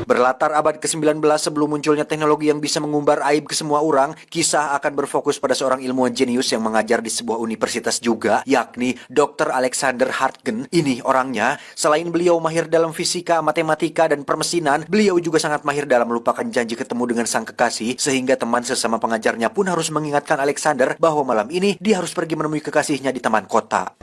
Berlatar abad ke-19 sebelum munculnya teknologi yang bisa mengumbar aib ke semua orang, kisah akan berfokus pada seorang ilmuwan jenius yang mengajar di sebuah universitas juga, yakni Dr. Alexander Hartgen. Ini orangnya, selain beliau mahir dalam fisika, matematika, dan permesinan, beliau juga sangat mahir dalam melupakan janji ketemu dengan sang kekasih, sehingga teman sesama pengajarnya pun harus mengingatkan Alexander bahwa malam ini dia harus pergi menemui kekasihnya di taman kota.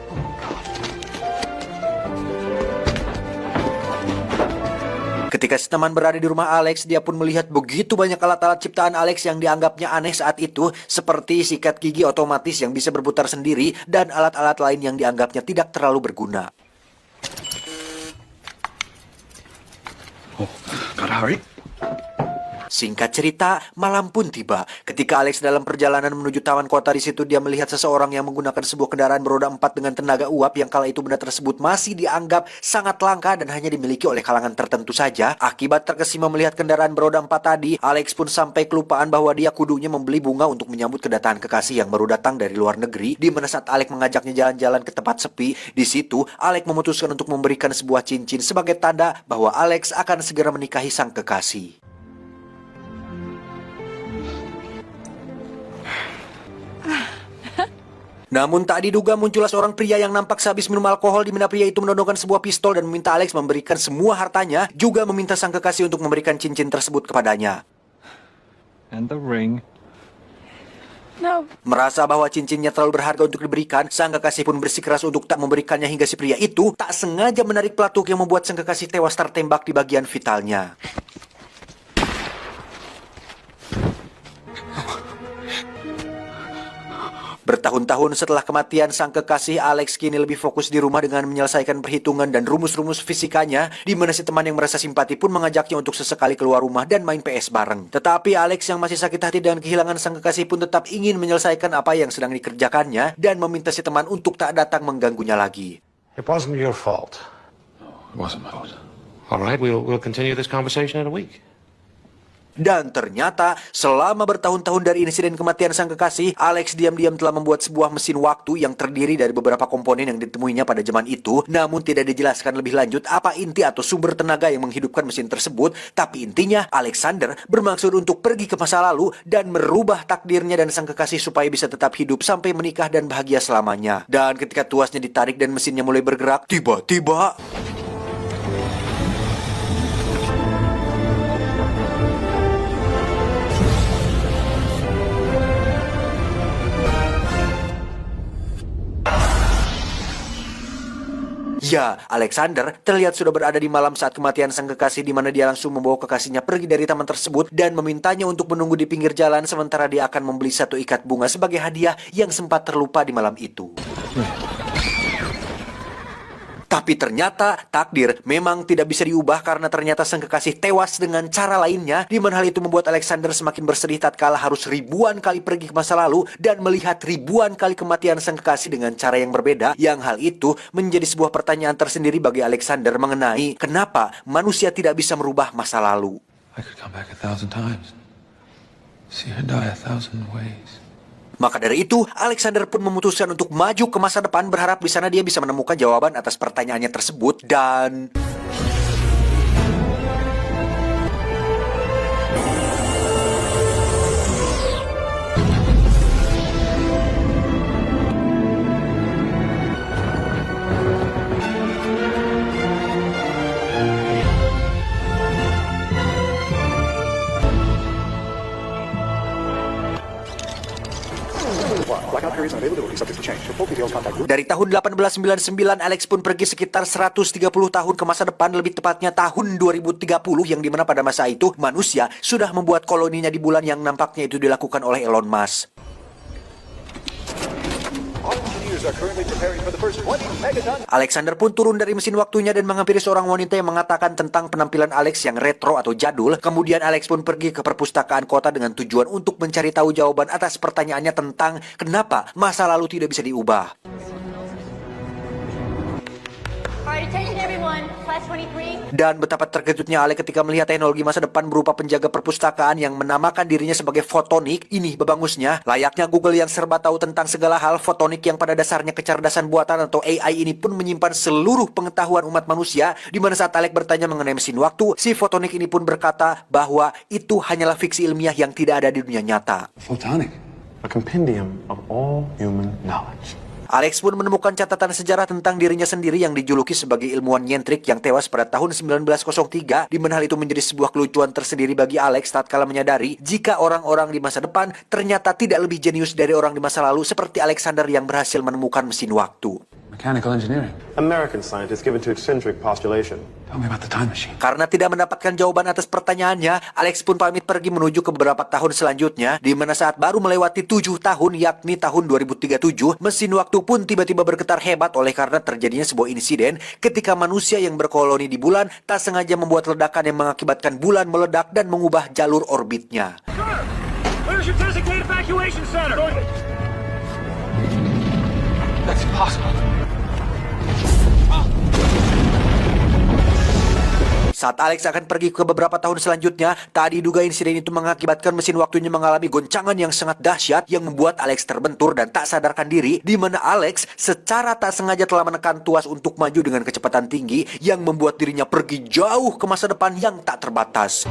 Ketika si teman berada di rumah Alex, dia pun melihat begitu banyak alat-alat ciptaan Alex yang dianggapnya aneh saat itu, seperti sikat gigi otomatis yang bisa berputar sendiri, dan alat-alat lain yang dianggapnya tidak terlalu berguna. Oh, gotta hurry. Singkat cerita, malam pun tiba. Ketika Alex dalam perjalanan menuju taman kota, di situ dia melihat seseorang yang menggunakan sebuah kendaraan beroda 4 dengan tenaga uap yang kala itu benda tersebut masih dianggap sangat langka dan hanya dimiliki oleh kalangan tertentu saja. Akibat terkesima melihat kendaraan beroda 4 tadi, Alex pun sampai kelupaan bahwa dia kudunya membeli bunga untuk menyambut kedatangan kekasih yang baru datang dari luar negeri. Di mana saat Alex mengajaknya jalan-jalan ke tempat sepi, di situ Alex memutuskan untuk memberikan sebuah cincin sebagai tanda bahwa Alex akan segera menikahi sang kekasih. Namun tak diduga muncullah seorang pria yang nampak sehabis minum alkohol, di mana pria itu menodongkan sebuah pistol dan meminta Alex memberikan semua hartanya, juga meminta sang kekasih untuk memberikan cincin tersebut kepadanya. And the ring. No. Merasa bahwa cincinnya terlalu berharga untuk diberikan, sang kekasih pun bersikeras untuk tak memberikannya hingga si pria itu tak sengaja menarik pelatuk yang membuat sang kekasih tewas tertembak di bagian vitalnya. Bertahun-tahun setelah kematian sang kekasih, Alex kini lebih fokus di rumah dengan menyelesaikan perhitungan dan rumus-rumus fisikanya, di mana si teman yang merasa simpati pun mengajaknya untuk sesekali keluar rumah dan main PS bareng. Tetapi Alex yang masih sakit hati dengan kehilangan sang kekasih pun tetap ingin menyelesaikan apa yang sedang dikerjakannya dan meminta si teman untuk tak datang mengganggunya lagi. It wasn't your fault. It wasn't my fault. All right, we'll continue this conversation in a week. Dan ternyata, selama bertahun-tahun dari insiden kematian sang kekasih, Alex diam-diam telah membuat sebuah mesin waktu yang terdiri dari beberapa komponen yang ditemuinya pada zaman itu, namun tidak dijelaskan lebih lanjut apa inti atau sumber tenaga yang menghidupkan mesin tersebut. Tapi intinya, Alexander bermaksud untuk pergi ke masa lalu dan merubah takdirnya dan sang kekasih supaya bisa tetap hidup sampai menikah dan bahagia selamanya. Dan ketika tuasnya ditarik dan mesinnya mulai bergerak, tiba-tiba... Ya, Alexander terlihat sudah berada di malam saat kematian sang kekasih, di mana dia langsung membawa kekasihnya pergi dari taman tersebut dan memintanya untuk menunggu di pinggir jalan sementara dia akan membeli satu ikat bunga sebagai hadiah yang sempat terlupa di malam itu. Tapi ternyata takdir memang tidak bisa diubah karena ternyata sang kekasih tewas dengan cara lainnya, di mana hal itu membuat Alexander semakin bersedih tatkala harus ribuan kali pergi ke masa lalu dan melihat ribuan kali kematian sang kekasih dengan cara yang berbeda, yang hal itu menjadi sebuah pertanyaan tersendiri bagi Alexander mengenai kenapa manusia tidak bisa merubah masa lalu. I could come back 1,000 times. See her die 1,000 ways. Maka dari itu, Alexander pun memutuskan untuk maju ke masa depan, berharap di sana dia bisa menemukan jawaban atas pertanyaannya tersebut. Dan dari tahun 1899, Alex pun pergi sekitar 130 tahun ke masa depan, lebih tepatnya tahun 2030, yang dimana pada masa itu manusia sudah membuat koloninya di bulan yang nampaknya itu dilakukan oleh Elon Musk. Alexander pun turun dari mesin waktunya dan menghampiri seorang wanita yang mengatakan tentang penampilan Alex yang retro atau jadul. Kemudian Alex pun pergi ke perpustakaan kota dengan tujuan untuk mencari tahu jawaban atas pertanyaannya tentang kenapa masa lalu tidak bisa diubah. Alright, attention everyone. Dan betapa terkejutnya Alex ketika melihat teknologi masa depan berupa penjaga perpustakaan yang menamakan dirinya sebagai Photonic. Ini babangusnya, layaknya Google yang serba tahu tentang segala hal, Photonic yang pada dasarnya kecerdasan buatan atau AI ini pun menyimpan seluruh pengetahuan umat manusia. Di mana saat Alex bertanya mengenai mesin waktu, si Photonic ini pun berkata bahwa itu hanyalah fiksi ilmiah yang tidak ada di dunia nyata. Photonic. A compendium of all human knowledge. Alex pun menemukan catatan sejarah tentang dirinya sendiri yang dijuluki sebagai ilmuwan nyentrik yang tewas pada tahun 1903, di mana hal itu menjadi sebuah kelucuan tersendiri bagi Alex tatkala menyadari jika orang-orang di masa depan ternyata tidak lebih jenius dari orang di masa lalu seperti Alexander yang berhasil menemukan mesin waktu. Mechanical engineering. American scientists given to eccentric postulation. Tell me about the time machine. Karena tidak mendapatkan jawaban atas pertanyaannya, Alex pun pamit pergi menuju ke beberapa tahun selanjutnya, di mana saat baru melewati 7 tahun, yakni tahun 2037, mesin waktu pun tiba-tiba bergetar hebat oleh karena terjadinya sebuah insiden ketika manusia yang berkoloni di bulan tak sengaja membuat ledakan yang mengakibatkan bulan meledak dan mengubah jalur orbitnya. Where's your designated evacuation center? That's impossible. Saat Alex akan pergi ke beberapa tahun selanjutnya, tak diduga insiden itu mengakibatkan mesin waktunya mengalami goncangan yang sangat dahsyat yang membuat Alex terbentur dan tak sadarkan diri, di mana Alex secara tak sengaja telah menekan tuas untuk maju dengan kecepatan tinggi yang membuat dirinya pergi jauh ke masa depan yang tak terbatas.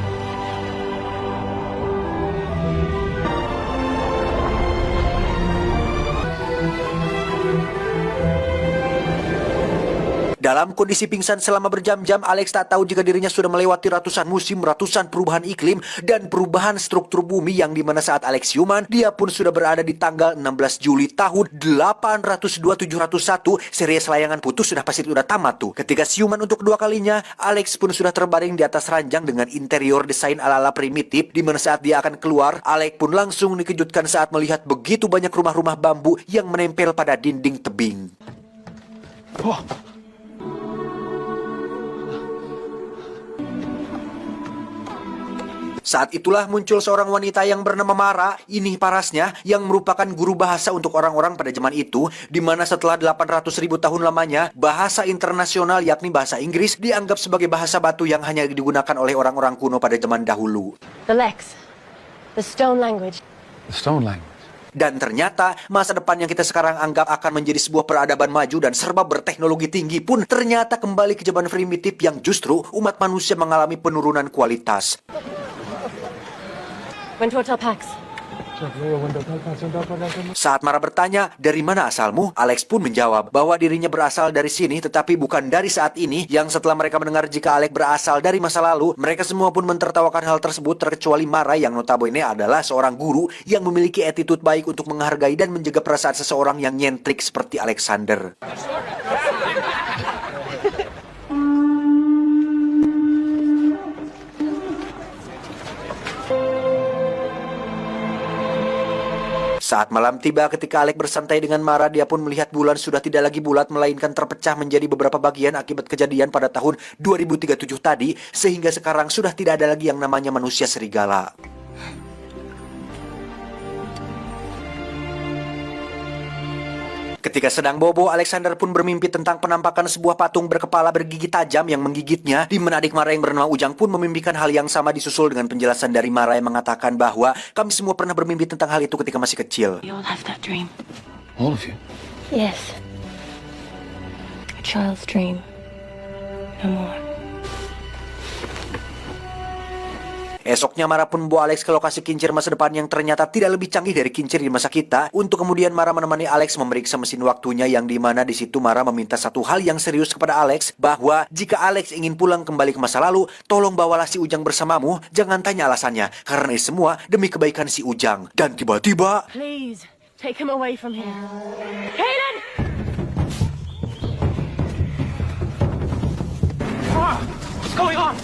Dalam kondisi pingsan selama berjam-jam, Alex tak tahu jika dirinya sudah melewati ratusan musim, ratusan perubahan iklim, dan perubahan struktur bumi yang dimana saat Alex siuman, dia pun sudah berada di tanggal 16 Juli tahun 802-701, series layangan putus sudah pasti sudah tamat tuh. Ketika siuman untuk kedua kalinya, Alex pun sudah terbaring di atas ranjang dengan interior desain ala-ala primitif, di mana saat dia akan keluar, Alex pun langsung dikejutkan saat melihat begitu banyak rumah-rumah bambu yang menempel pada dinding tebing. Oh. Saat itulah muncul seorang wanita yang bernama Mara, ini parasnya, yang merupakan guru bahasa untuk orang-orang pada zaman itu, di mana setelah 800.000 tahun lamanya, bahasa internasional yakni bahasa Inggris dianggap sebagai bahasa batu yang hanya digunakan oleh orang-orang kuno pada zaman dahulu. The Lex. The stone language. The stone language. Dan ternyata masa depan yang kita sekarang anggap akan menjadi sebuah peradaban maju dan serba berteknologi tinggi pun ternyata kembali ke zaman primitif yang justru umat manusia mengalami penurunan kualitas. Winter Hotel Pax. Saat Mara bertanya, dari mana asalmu? Alex pun menjawab bahwa dirinya berasal dari sini tetapi bukan dari saat ini, yang setelah mereka mendengar jika Alex berasal dari masa lalu, mereka semua pun mentertawakan hal tersebut terkecuali Mara yang notabene adalah seorang guru yang memiliki attitude baik untuk menghargai dan menjaga perasaan seseorang yang nyentrik seperti Alexander. Saat malam tiba ketika Alex bersantai dengan Mara, dia pun melihat bulan sudah tidak lagi bulat melainkan terpecah menjadi beberapa bagian akibat kejadian pada tahun 2037 tadi, sehingga sekarang sudah tidak ada lagi yang namanya manusia serigala. Ketika sedang bobo, Alexander pun bermimpi tentang penampakan sebuah patung berkepala bergigi tajam yang menggigitnya, di mana adik Mara yang bernama Ujang pun memimpikan hal yang sama disusul dengan penjelasan dari Mara yang mengatakan bahwa kami semua pernah bermimpi tentang hal itu ketika masih kecil. We all have that dream. All of you. Yes. A child's dream. No more. Esoknya Mara pun membawa Alex ke lokasi kincir masa depan yang ternyata tidak lebih canggih dari kincir di masa kita, untuk kemudian Mara menemani Alex memeriksa mesin waktunya, yang dimana di situ Mara meminta satu hal yang serius kepada Alex, bahwa jika Alex ingin pulang kembali ke masa lalu, tolong bawalah si Ujang bersamamu, jangan tanya alasannya, karena ini semua demi kebaikan si Ujang. Dan tiba-tiba, Please, take him away from here. Hayden! What's going on?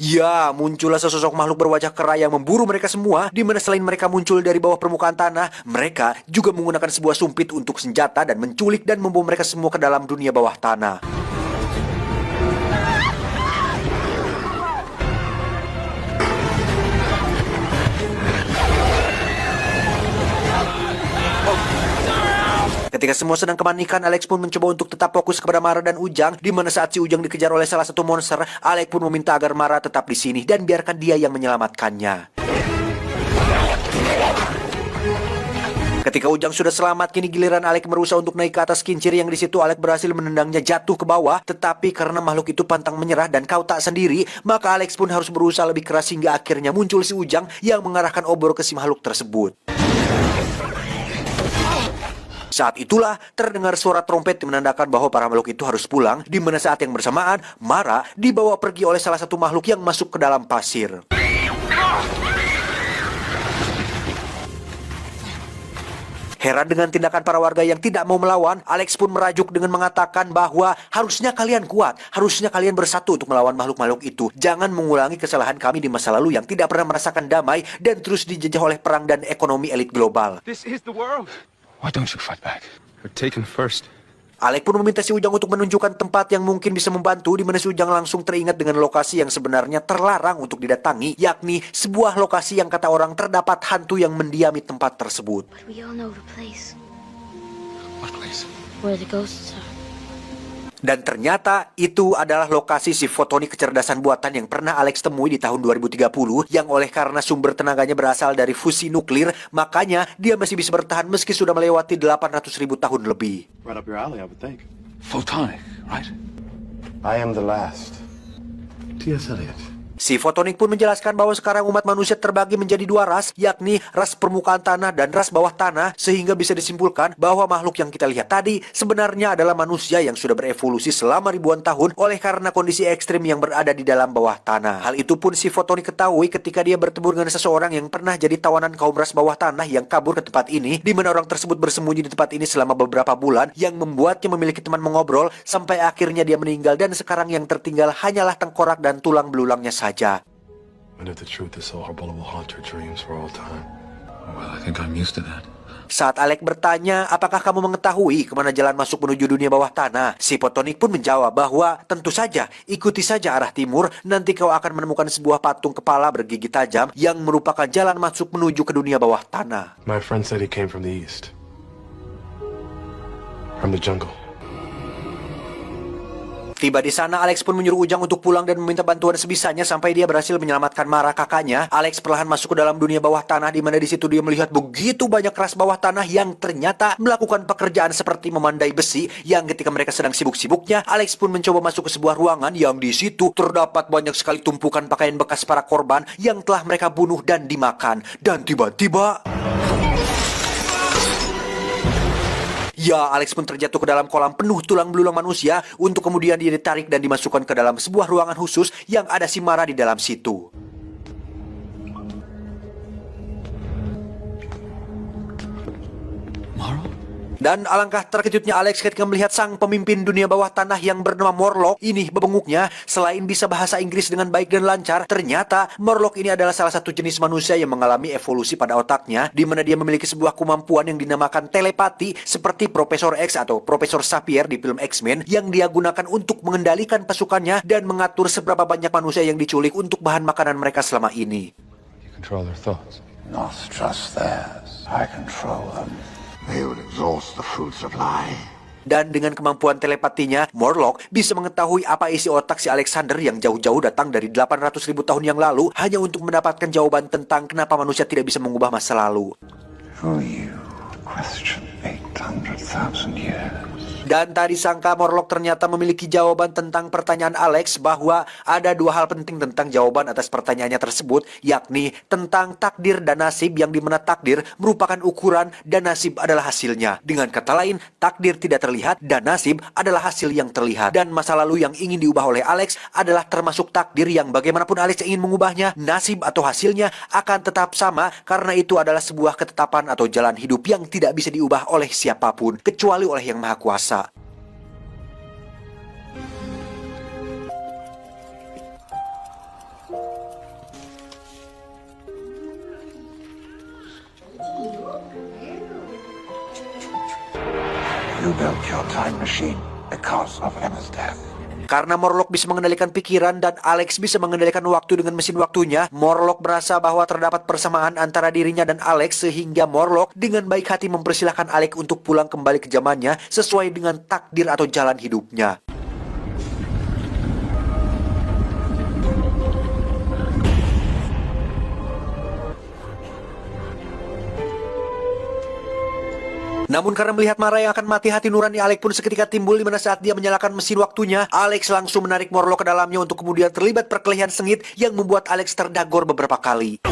ya, muncullah sesosok makhluk berwajah kera yang memburu mereka semua, di mana selain mereka muncul dari bawah permukaan tanah, mereka juga menggunakan sebuah sumpit untuk senjata dan menculik dan membawa mereka semua ke dalam dunia bawah tanah. Ketika semua sedang kepanikan, Alex pun mencoba untuk tetap fokus kepada Mara dan Ujang, di mana saat si Ujang dikejar oleh salah satu monster, Alex pun meminta agar Mara tetap di sini dan biarkan dia yang menyelamatkannya. Ketika Ujang sudah selamat, kini giliran Alex berusaha untuk naik ke atas kincir yang di situ Alex berhasil menendangnya jatuh ke bawah. Tetapi karena makhluk itu pantang menyerah dan kau tak sendiri, maka Alex pun harus berusaha lebih keras hingga akhirnya muncul si Ujang yang mengarahkan obor ke si makhluk tersebut. Saat itulah terdengar suara trompet yang menandakan bahwa para makhluk itu harus pulang, di mana saat yang bersamaan Mara dibawa pergi oleh salah satu makhluk yang masuk ke dalam pasir. Heran dengan tindakan para warga yang tidak mau melawan, Alex pun merajuk dengan mengatakan bahwa harusnya kalian kuat, harusnya kalian bersatu untuk melawan makhluk-makhluk itu. Jangan mengulangi kesalahan kami di masa lalu yang tidak pernah merasakan damai dan terus dijajah oleh perang dan ekonomi elit global. This is the world. Why don't you fight back? We're taken first. Alex pun meminta si Ujang untuk menunjukkan tempat yang mungkin bisa membantu, di mana si Ujang langsung teringat dengan lokasi yang sebenarnya terlarang untuk didatangi, yakni sebuah lokasi yang kata orang terdapat hantu yang mendiami tempat tersebut. But we all know the place What place? where the ghosts are. Dan ternyata itu adalah lokasi si fotonik kecerdasan buatan yang pernah Alex temui di tahun 2030, yang oleh karena sumber tenaganya berasal dari fusi nuklir, makanya dia masih bisa bertahan meski sudah melewati 800.000 tahun lebih. Right up your alley, I would think. Photonic, right? I am the last. T.S. Eliot. Si fotonik pun menjelaskan bahwa sekarang umat manusia terbagi menjadi dua ras, yakni ras permukaan tanah dan ras bawah tanah, sehingga bisa disimpulkan bahwa makhluk yang kita lihat tadi sebenarnya adalah manusia yang sudah berevolusi selama ribuan tahun oleh karena kondisi ekstrim yang berada di dalam bawah tanah. Hal itu pun si fotonik ketahui ketika dia bertemu dengan seseorang yang pernah jadi tawanan kaum ras bawah tanah yang kabur ke tempat ini, di mana orang tersebut bersembunyi di tempat ini selama beberapa bulan, yang membuatnya memiliki teman mengobrol sampai akhirnya dia meninggal dan sekarang yang tertinggal hanyalah tengkorak dan tulang belulangnya saja. And if the truth is so horrible, it will haunt your dreams for all time. Well, I think I'm used to that. Saat Alex bertanya, apakah kamu mengetahui kemana jalan masuk menuju dunia bawah tanah? Si fotonik pun menjawab bahwa tentu saja, ikuti saja arah timur, nanti kau akan menemukan sebuah patung kepala bergigi tajam yang merupakan jalan masuk menuju ke dunia bawah tanah. My friend said he came from the east. From the jungle. Tiba di sana, Alex pun menyuruh Ujang untuk pulang dan meminta bantuan sebisanya sampai dia berhasil menyelamatkan Mara kakaknya. Alex perlahan masuk ke dalam dunia bawah tanah, di mana di situ dia melihat begitu banyak ras bawah tanah yang ternyata melakukan pekerjaan seperti memandai besi. Yang ketika mereka sedang sibuk-sibuknya, Alex pun mencoba masuk ke sebuah ruangan yang di situ terdapat banyak sekali tumpukan pakaian bekas para korban yang telah mereka bunuh dan dimakan. Dan tiba-tiba, ya, Alex pun terjatuh ke dalam kolam penuh tulang belulang manusia untuk kemudian dia ditarik dan dimasukkan ke dalam sebuah ruangan khusus yang ada si Mara di dalam situ. Mara? Dan alangkah terkejutnya Alex ketika melihat sang pemimpin dunia bawah tanah yang bernama Morlock ini. Bebenguknya, selain bisa bahasa Inggris dengan baik dan lancar, ternyata Morlock ini adalah salah satu jenis manusia yang mengalami evolusi pada otaknya, di mana dia memiliki sebuah kemampuan yang dinamakan telepati seperti Profesor X atau Profesor Xavier di film X-Men, yang dia gunakan untuk mengendalikan pasukannya dan mengatur seberapa banyak manusia yang diculik untuk bahan makanan mereka selama ini. You control their thoughts. Not just theirs. I control them. They will exhaust the food supply. Dan dengan kemampuan telepatinya, Morlock bisa mengetahui apa isi otak si Alexander yang jauh-jauh datang dari 800.000 tahun yang lalu hanya untuk mendapatkan jawaban tentang kenapa manusia tidak bisa mengubah masa lalu. Who you question 800,000 years? Dan tak disangka Morlock ternyata memiliki jawaban tentang pertanyaan Alex, bahwa ada dua hal penting tentang jawaban atas pertanyaannya tersebut, yakni tentang takdir dan nasib, yang dimana takdir merupakan ukuran dan nasib adalah hasilnya. Dengan kata lain, takdir tidak terlihat dan nasib adalah hasil yang terlihat. Dan masa lalu yang ingin diubah oleh Alex adalah termasuk takdir yang bagaimanapun Alex ingin mengubahnya, nasib atau hasilnya akan tetap sama, karena itu adalah sebuah ketetapan atau jalan hidup yang tidak bisa diubah oleh siapapun, kecuali oleh Yang Maha Kuasa. You built your time machine because of Emma's death. Karena Morlock bisa mengendalikan pikiran dan Alex bisa mengendalikan waktu dengan mesin waktunya, Morlock merasa bahwa terdapat persamaan antara dirinya dan Alex sehingga Morlock dengan baik hati mempersilahkan Alex untuk pulang kembali ke zamannya sesuai dengan takdir atau jalan hidupnya. Namun karena melihat Mara yang akan mati, hati nurani Alex pun seketika timbul di mana saat dia menyalakan mesin waktunya, Alex langsung menarik Morlock ke dalamnya untuk kemudian terlibat perkelahian sengit yang membuat Alex terdagor beberapa kali.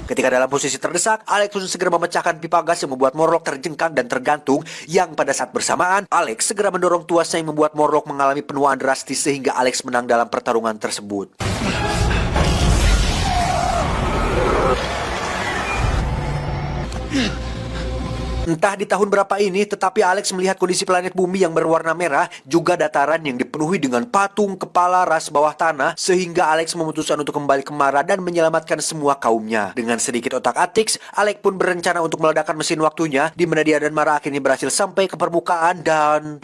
Ketika dalam posisi terdesak, Alex pun segera memecahkan pipa gas yang membuat Morlock terjengkang dan tergantung, yang pada saat bersamaan, Alex segera mendorong tuasnya yang membuat Morlock mengalami penuaan drastis sehingga Alex menang dalam pertarungan tersebut. Entah di tahun berapa ini, tetapi Alex melihat kondisi planet bumi yang berwarna merah, juga dataran yang dipenuhi dengan patung kepala ras bawah tanah, sehingga Alex memutuskan untuk kembali ke Mara dan menyelamatkan semua kaumnya. Dengan sedikit otak-atik, Alex pun berencana untuk meledakkan mesin waktunya, di mana dia dan Mara akhirnya berhasil sampai ke permukaan dan...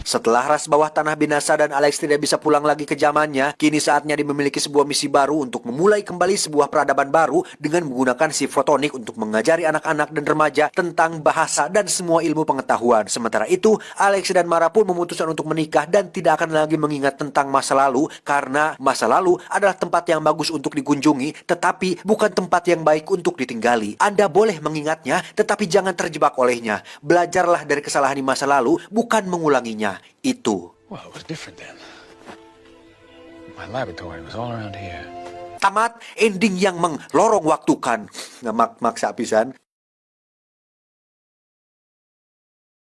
Setelah ras bawah tanah binasa dan Alex tidak bisa pulang lagi ke zamannya, kini saatnya dia memiliki sebuah misi baru untuk memulai kembali sebuah peradaban baru dengan menggunakan si fotonik untuk mengajari anak-anak dan remaja tentang bahasa dan semua ilmu pengetahuan. Sementara itu, Alex dan Mara pun memutuskan untuk menikah dan tidak akan lagi mengingat tentang masa lalu, karena masa lalu adalah tempat yang bagus untuk dikunjungi, tetapi bukan tempat yang baik untuk ditinggali. Anda boleh mengingatnya, tetapi jangan terjebak olehnya. Belajarlah dari kesalahan di masa lalu, bukan mengulanginya. Itu. Well, it was different then. My laboratory was all around here. Tamat, ending yang menglorong waktukan. Nggak maksa pisan.